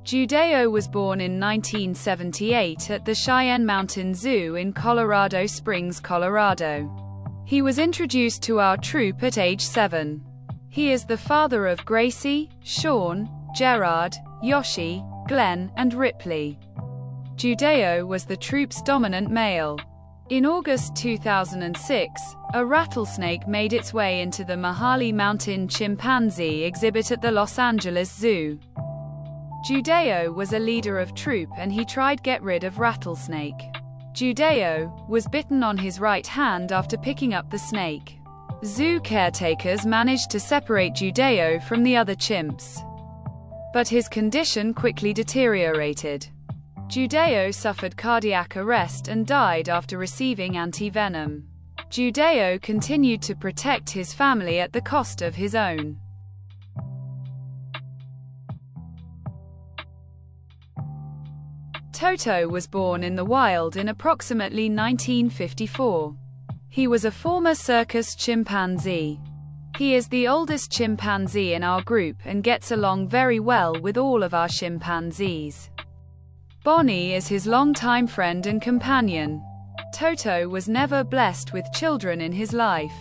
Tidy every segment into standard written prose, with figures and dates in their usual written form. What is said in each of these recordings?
Judeo was born in 1978 at the Cheyenne Mountain Zoo in Colorado Springs, Colorado. He was introduced to our troupe at age 7. He is the father of Gracie, Shaun, Jerrard, Yoshi, Glenn, and Ripley. Judeo was the troupe's dominant male. In August 2006, a rattlesnake made its way into the Mahali Mountain Chimpanzee exhibit at the Los Angeles Zoo. Judeo was a leader of troupe and he tried to get rid of rattlesnake. Judeo was bitten on his right hand after picking up the snake. Zoo caretakers managed to separate Judeo from the other chimps, but his condition quickly deteriorated. Judeo suffered cardiac arrest and died after receiving antivenom. Judeo continued to protect his family at the cost of his own. Toto was born in the wild in approximately 1954. He was a former circus chimpanzee. He is the oldest chimpanzee in our group and gets along very well with all of our chimpanzees. Bonnie is his longtime friend and companion. Toto was never blessed with children in his life.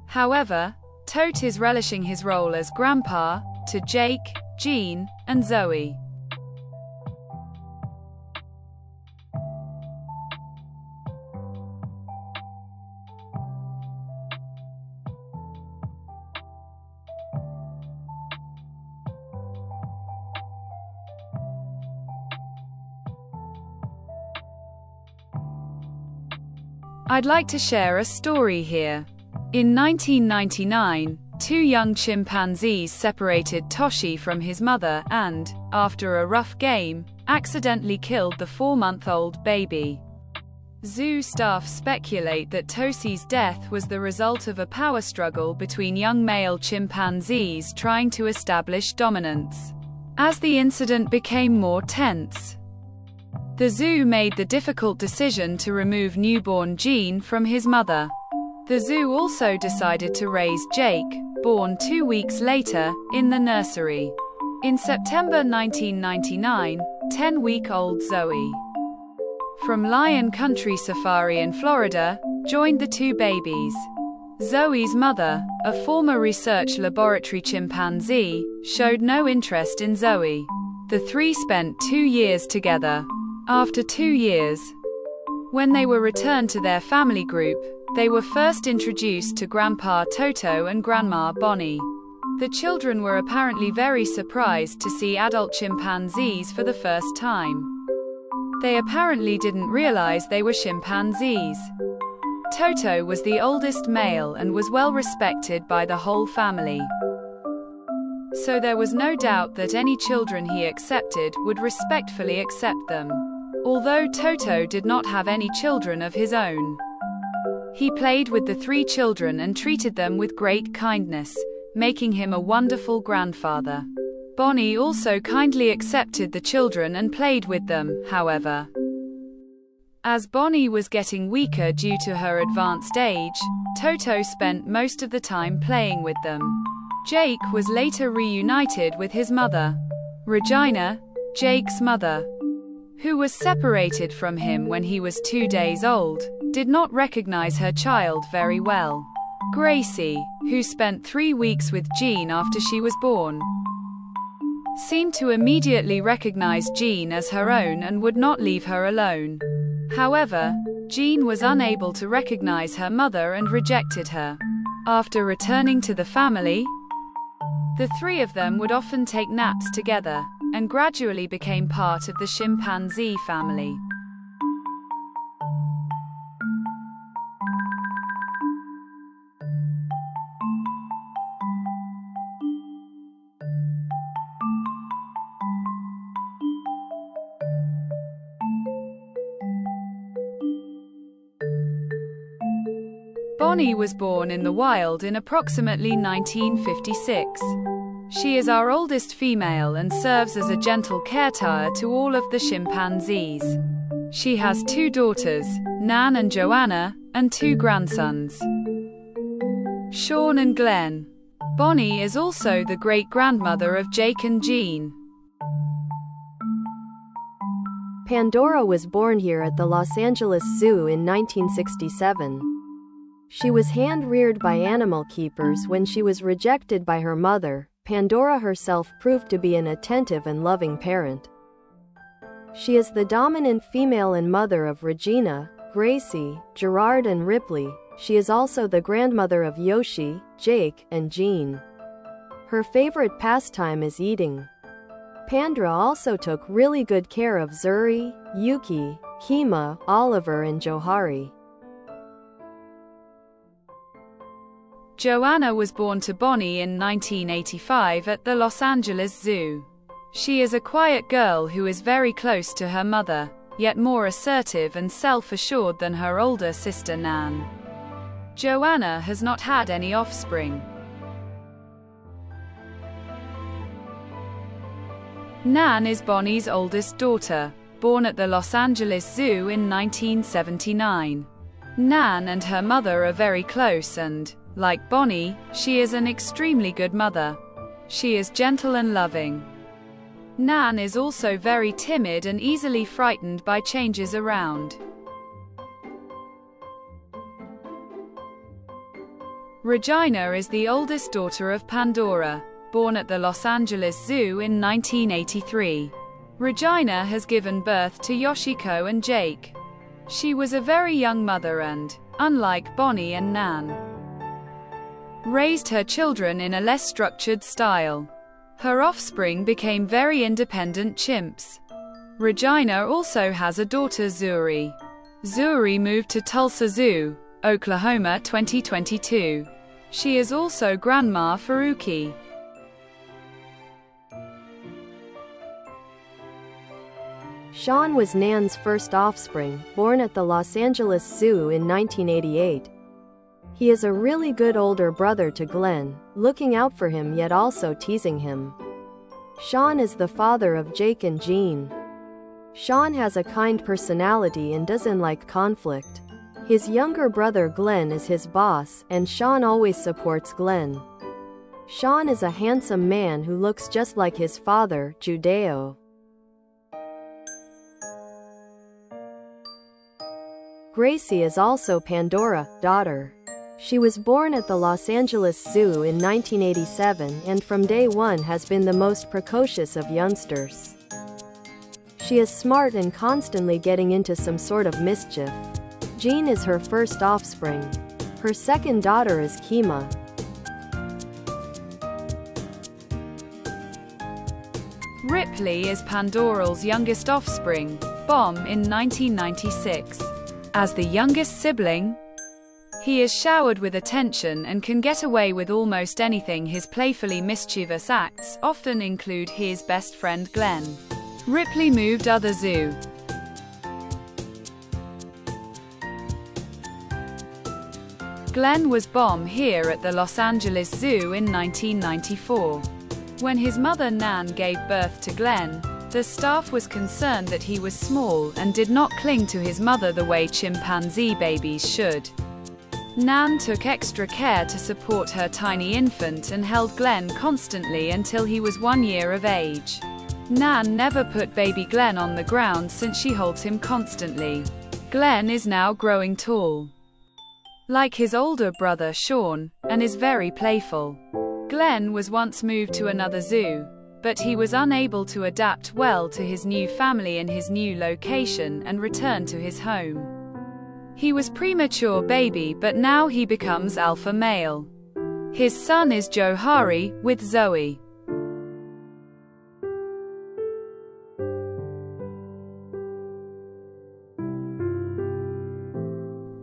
However, Toto is relishing his role as grandpa to Jake, Jean, and Zoe. I'd like to share a story here. In 1999, two young chimpanzees separated Toshi from his mother and, after a rough game, accidentally killed the 4-month-old baby. Zoo staff speculate that Toshi's death was the result of a power struggle between young male chimpanzees trying to establish dominance. As the incident became more tense, the zoo made the difficult decision to remove newborn Jean from his mother. The zoo also decided to raise Jake, born 2 weeks later, in the nursery. In September 1999, 10-week-old Zoe, from Lion Country Safari in Florida, joined the two babies. Zoe's mother, a former research laboratory chimpanzee, showed no interest in Zoe. The three spent 2 years together. After 2 years, when they were returned to their family group, they were first introduced to Grandpa Toto and Grandma Bonnie. The children were apparently very surprised to see adult chimpanzees for the first time. They apparently didn't realize they were chimpanzees. Toto was the oldest male and was well respected by the whole family, so there was no doubt that any children he accepted would respectfully accept them. Although Toto did not have any children of his own, he played with the 3 children and treated them with great kindness, making him a wonderful grandfather. Bonnie also kindly accepted the children and played with them, however. As Bonnie was getting weaker due to her advanced age, Toto spent most of the time playing with them. Jake was later reunited with his mother. Regina, Jake's mother, who was separated from him when he was 2 days old, did not recognize her child very well. Gracie, who spent 3 weeks with Jean after she was born, seemed to immediately recognize Jean as her own and would not leave her alone. However, Jean was unable to recognize her mother and rejected her. After returning to the family, the 3 of them would often take naps together, and gradually became part of the chimpanzee family. Bonnie was born in the wild in approximately 1956. She is our oldest female and serves as a gentle caretaker to all of the chimpanzees. She has 2 daughters, Nan and Joanna, and 2 grandsons, Shaun and Glenn. Bonnie is also the great-grandmother of Jake and Jean. Pandora was born here at the Los Angeles Zoo in 1967. She was hand-reared by animal keepers when she was rejected by her mother. Pandora herself proved to be an attentive and loving parent. She is the dominant female and mother of Regina, Gracie, Jerrard and Ripley. She is also the grandmother of Yoshi, Jake, and Jean. Her favorite pastime is eating. Pandora also took really good care of Zuri, Yuki, Kima, Oliver and Johari. Joanna was born to Bonnie in 1985 at the Los Angeles Zoo. She is a quiet girl who is very close to her mother, yet more assertive and self-assured than her older sister Nan. Joanna has not had any offspring. Nan is Bonnie's oldest daughter, born at the Los Angeles Zoo in 1979. Nan and her mother are very close and, like Bonnie, she is an extremely good mother. She is gentle and loving. Nan is also very timid and easily frightened by changes around. Regina is the oldest daughter of Pandora, born at the Los Angeles Zoo in 1983. Regina has given birth to Yoshiko and Jake. She was a very young mother and, unlike Bonnie and Nan, raised her children in a less structured style. Her offspring became very independent chimps. Regina also has a daughter Zuri. Zuri moved to Tulsa Zoo, Oklahoma 2022. She is also Grandma Faruqi. Shaun was Nan's first offspring, born at the Los Angeles Zoo in 1988. He is a really good older brother to Glenn, looking out for him yet also teasing him. Shaun is the father of Jake and Jean. Shaun has a kind personality and doesn't like conflict. His younger brother Glenn is his boss, and Shaun always supports Glenn. Shaun is a handsome man who looks just like his father, Judeo. Gracie is also Pandora's daughter. She was born at the Los Angeles Zoo in 1987 and from day one has been the most precocious of youngsters. She is smart and constantly getting into some sort of mischief. Jean is her first offspring. Her second daughter is Kima. Ripley is Pandora's youngest offspring, born in 1996. As the youngest sibling, he is showered with attention and can get away with almost anything. His playfully mischievous acts often include his best friend Glenn. Ripley moved other zoo. Glenn was born here at the Los Angeles Zoo in 1994. When his mother Nan gave birth to Glenn, the staff was concerned that he was small and did not cling to his mother the way chimpanzee babies should. Nan took extra care to support her tiny infant and held Glenn constantly until he was 1 year of age. Nan never put baby Glenn on the ground since she holds him constantly. Glenn is now growing tall, like his older brother Shaun, and is very playful. Glenn was once moved to another zoo, but he was unable to adapt well to his new family in his new location and returned to his home. He was premature baby, but now he becomes alpha male. His son is Johari, with Zoe.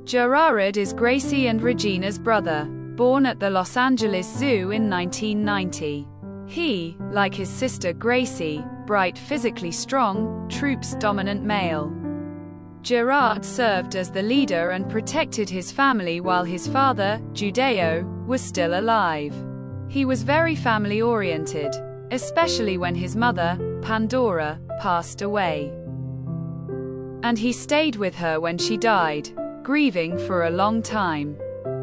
Jerrard is Gracie and Regina's brother, born at the Los Angeles Zoo in 1990. He, like his sister Gracie, bright, physically strong, troops dominant male. Jerrard served as the leader and protected his family while his father, Judeo, was still alive. He was very family-oriented, especially when his mother, Pandora, passed away. And he stayed with her when she died, grieving for a long time.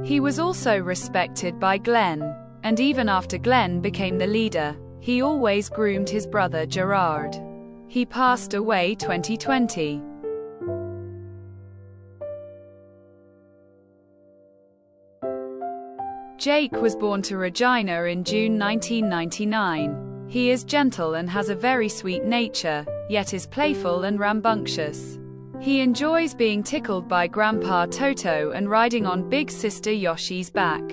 He was also respected by Glenn, and even after Glenn became the leader, he always groomed his brother Jerrard. He passed away 2020. Jake was born to Regina in June 1999. He is gentle and has a very sweet nature, yet is playful and rambunctious. He enjoys being tickled by Grandpa Toto and riding on big sister Yoshi's back.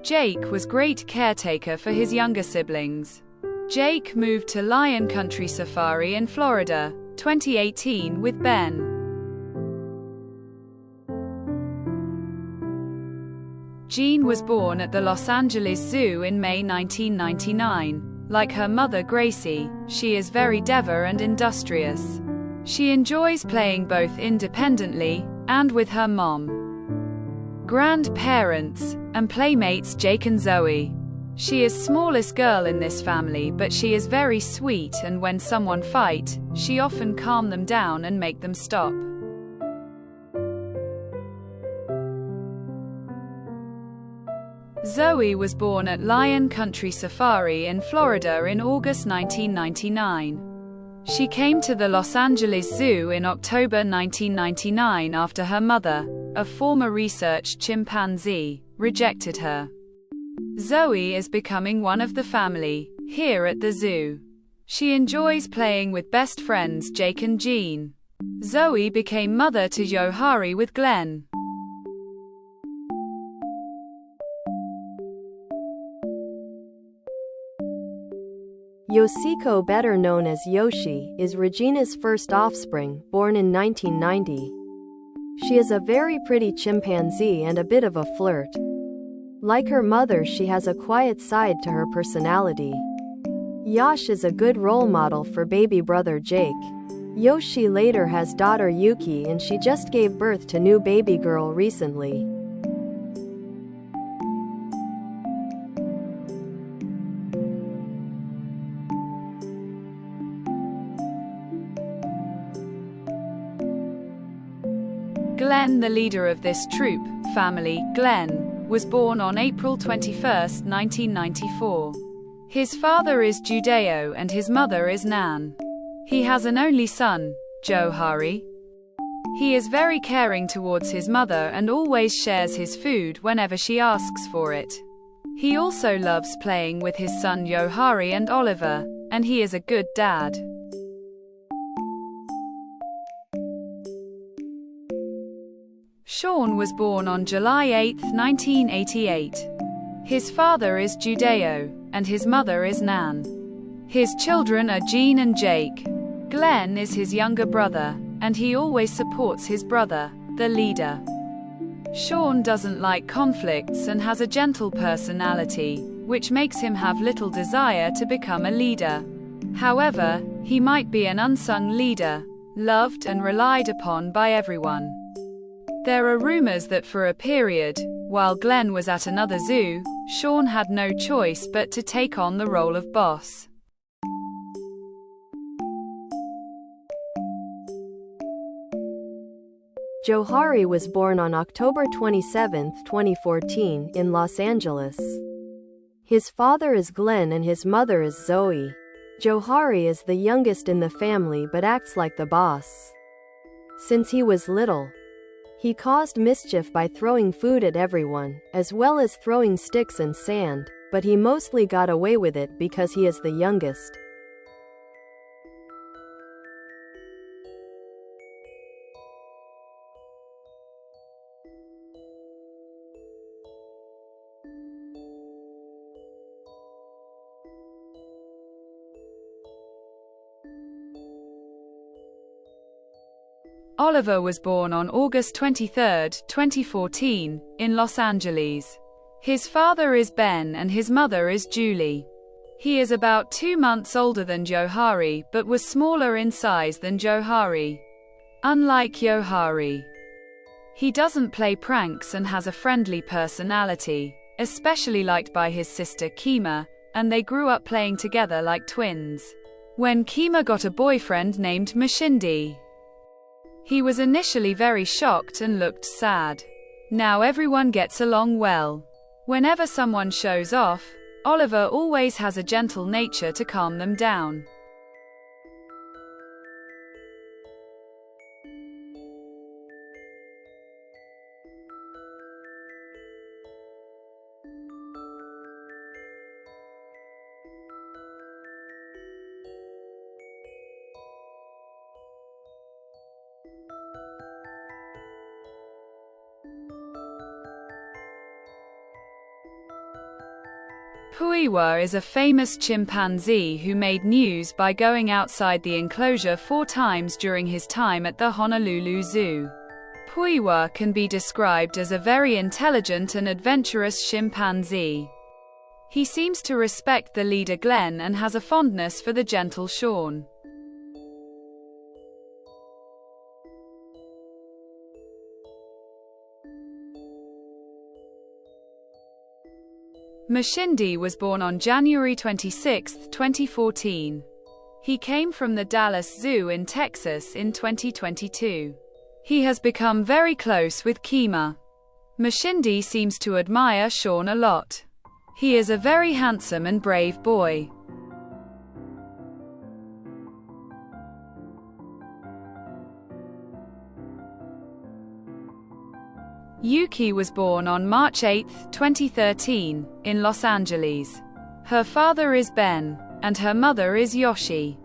Jake was great caretaker for his younger siblings. Jake moved to Lion Country Safari in Florida, 2018 with Ben. Jean was born at the Los Angeles Zoo in May 1999. Like her mother Gracie, she is very clever and industrious. She enjoys playing both independently and with her mom, grandparents, and playmates Jake and Zoe. She is smallest girl in this family, but she is very sweet, and when someone fight, she often calm them down and make them stop. Zoe was born at Lion Country Safari in Florida in August 1999. She came to the Los Angeles Zoo in October 1999 after her mother, a former research chimpanzee, rejected her. Zoe is becoming one of the family here at the zoo. She enjoys playing with best friends Jake and Jean. Zoe became mother to Yoshi with Glenn. Yoshiko, better known as Yoshi, is Regina's first offspring, born in 1990. She is a very pretty chimpanzee and a bit of a flirt. Like her mother, she has a quiet side to her personality. Yosh is a good role model for baby brother Jake. Yoshi later has daughter Yuki, and she just gave birth to new baby girl recently. Glenn, the leader of this troop family, Glenn, was born on April 21, 1994. His father is Judeo and his mother is Nan. He has an only son, Yoshi. He is very caring towards his mother and always shares his food whenever she asks for it. He also loves playing with his son Yoshi and Oliver, and he is a good dad. Shaun was born on July 8, 1988. His father is Judeo, and his mother is Nan. His children are Jean and Jake. Glenn is his younger brother, and he always supports his brother, the leader. Shaun doesn't like conflicts and has a gentle personality, which makes him have little desire to become a leader. However, he might be an unsung leader, loved and relied upon by everyone. There are rumors that for a period, while Glenn was at another zoo, Shaun had no choice but to take on the role of boss. Yoshi was born on October 27, 2014, in Los Angeles. His father is Glenn and his mother is Zoe. Yoshi is the youngest in the family but acts like the boss. Since he was little, he caused mischief by throwing food at everyone, as well as throwing sticks and sand, but he mostly got away with it because he is the youngest. Oliver was born on August 23, 2014, in Los Angeles. His father is Ben and his mother is Julie. He is about 2 months older than Yoshi, but was smaller in size than Yoshi. Unlike Yoshi, he doesn't play pranks and has a friendly personality, especially liked by his sister Kima, and they grew up playing together like twins. When Kima got a boyfriend named Mashindi, he was initially very shocked and looked sad. Now everyone gets along well. Whenever someone shows off, Oliver always has a gentle nature to calm them down. Puiwa is a famous chimpanzee who made news by going outside the enclosure 4 times during his time at the Honolulu Zoo. Puiwa can be described as a very intelligent and adventurous chimpanzee. He seems to respect the leader Glenn and has a fondness for the gentle Shaun. Mashindi was born on January 26, 2014. He came from the Dallas Zoo in Texas in 2022. He has become very close with Kima. Mashindi seems to admire Shaun a lot. He is a very handsome and brave boy. Yuki was born on March 8, 2013, in Los Angeles. Her father is Ben, and her mother is Yoshi.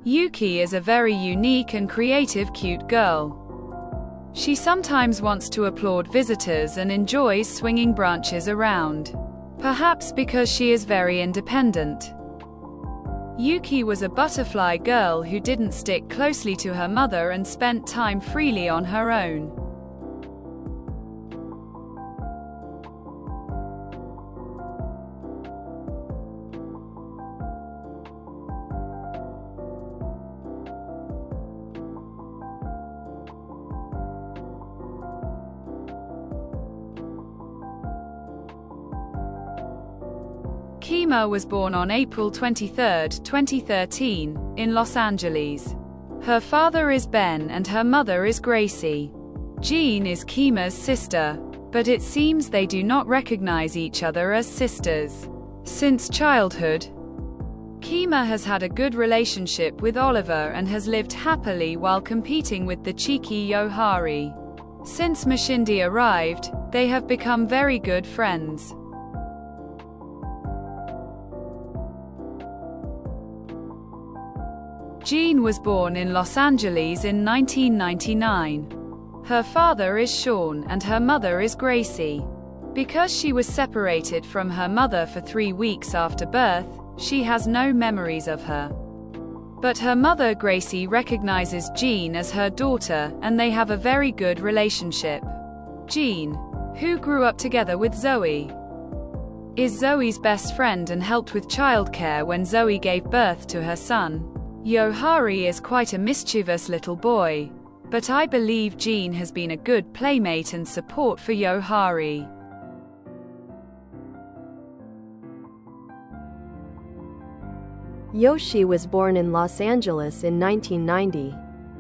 Yuki is a very unique and creative cute girl. She sometimes wants to applaud visitors and enjoys swinging branches around. Perhaps because she is very independent. Yuki was a butterfly girl who didn't stick closely to her mother and spent time freely on her own. Kima was born on April 23, 2013, in Los Angeles. Her father is Ben and her mother is Gracie. Jean is Kima's sister, but it seems they do not recognize each other as sisters. Since childhood, Kima has had a good relationship with Oliver and has lived happily while competing with the cheeky Yohari. Since Mashindi arrived, they have become very good friends. Jean was born in Los Angeles in 1999. Her father is Shaun and her mother is Gracie. Because she was separated from her mother for 3 weeks after birth, she has no memories of her. But her mother Gracie recognizes Jean as her daughter and they have a very good relationship. Jean, who grew up together with Zoe, is Zoe's best friend and helped with childcare when Zoe gave birth to her son. Yohari is quite a mischievous little boy, but I believe Jean has been a good playmate and support for Yohari. Yoshi was born in Los Angeles in 1990.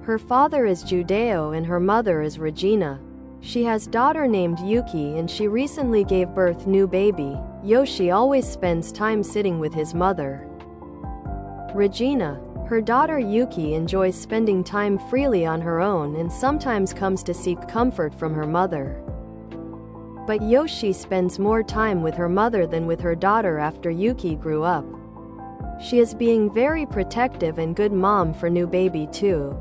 Her father is Judeo and her mother is Regina. She has daughter named Yuki and she recently gave birth new baby. Yoshi always spends time sitting with his mother, Regina. Her daughter Yuki enjoys spending time freely on her own and sometimes comes to seek comfort from her mother. But Yoshi spends more time with her mother than with her daughter after Yuki grew up. She is being very protective and good mom for new baby too.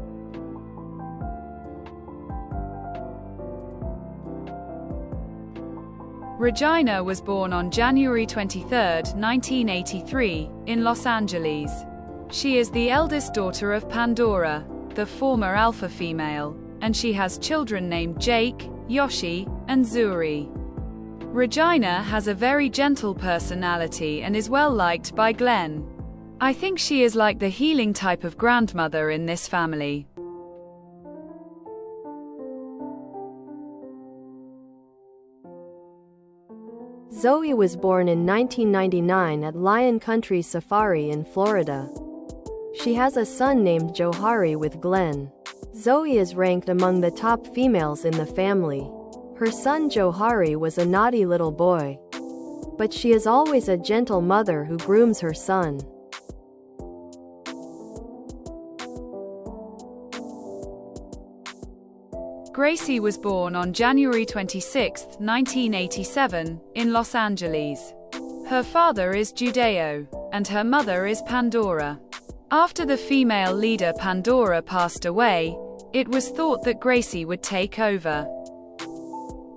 Regina was born on January 23, 1983, in Los Angeles. She is the eldest daughter of Pandora, the former alpha female, and she has children named Jake, Yoshi, and Zuri. Regina has a very gentle personality and is well liked by Glenn. I think she is like the healing type of grandmother in this family. Zoe was born in 1999 at Lion Country Safari in Florida. She has a son named Johari with Glenn. Zoe is ranked among the top females in the family. Her son Johari was a naughty little boy, but she is always a gentle mother who grooms her son. Gracie was born on January 26, 1987, in Los Angeles. Her father is Judeo, and her mother is Pandora. After the female leader Pandora passed away, it was thought that Gracie would take over.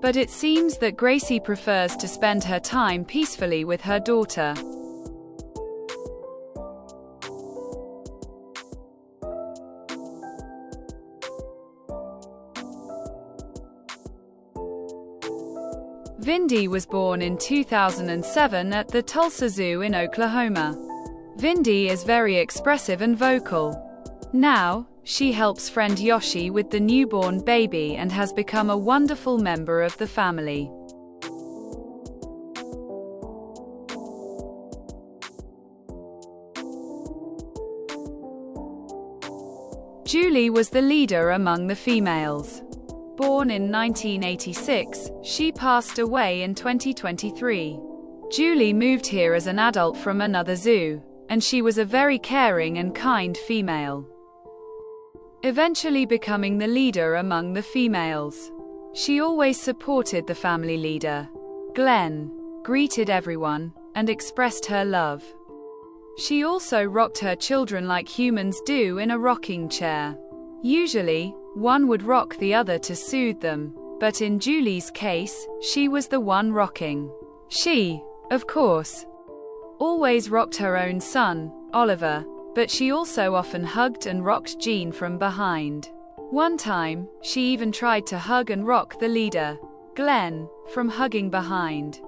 But it seems that Gracie prefers to spend her time peacefully with her daughter. Vindy was born in 2007 at the Tulsa Zoo in Oklahoma. Vindy is very expressive and vocal. Now, she helps friend Yoshi with the newborn baby and has become a wonderful member of the family. Julie was the leader among the females. Born in 1986, she passed away in 2023. Julie moved here as an adult from another zoo, and she was a very caring and kind female, eventually becoming the leader among the females. She always supported the family leader, Glenn, greeted everyone, and expressed her love. She also rocked her children like humans do in a rocking chair. Usually, one would rock the other to soothe them, but in Julie's case, she was the one rocking. She, of course, always rocked her own son, Oliver, but she also often hugged and rocked Jean from behind. One time, she even tried to hug and rock the leader, Glenn, from hugging behind.